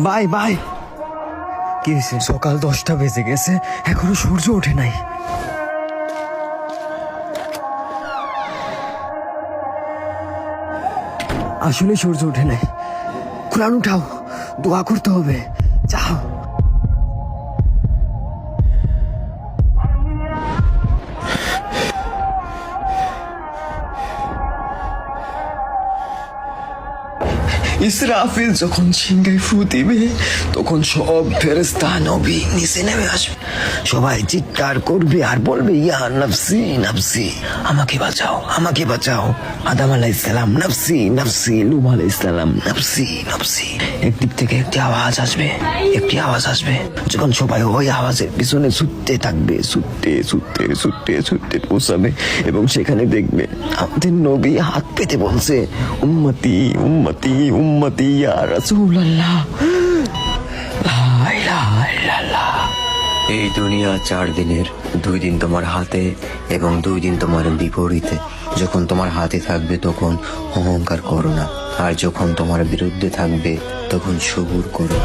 Bye bye. কি হয়েছে? সকাল 10টা বেজে গেছে, এখনো সূর্য ওঠে নাই। আসলে সূর্য ওঠে নাই। কোরআন উঠাও, দোয়া করতে হবে। যাও। ইসরাফিল যখন সিংহায় ফু দিবে তখন সব ফেরেশতা নবী নিচে নেমে আসবে। সবাই চিৎকার করবে আর বলবে, ইয়া নফসি নফসি, আমাকে বাঁচাও, আমাকে বাঁচাও। আদম আলাইহিস সালাম নফসি নফসি, লূত আলাইহিস সালাম নফসি নফসি। একদিক থেকে একটি আওয়াজ আসবে, একটি আওয়াজ আসবে। যখন সবাই ওই আওয়াজের পিছনে ছুটতে থাকবে, ছুটতে ছুটতে ছুটতে ছুটতে পৌঁছাবে এবং সেখানে দেখবে আমাদের নবী হাত পেতে বলছে, উম্মতি উম্মতি উম্মতি ইয়া রাসূলুল্লাহ, লা ইলাহা ইল্লাল্লাহ। এই দুনিয়া 4 দিনের, 2 দিন তোমার হাতে এবং 2 দিন তোমার বিপরীতে। যখন তোমার হাতে থাকবে তখন অহংকার করো না, আর যখন তোমার বিরুদ্ধে থাকবে তখন সবুর করো।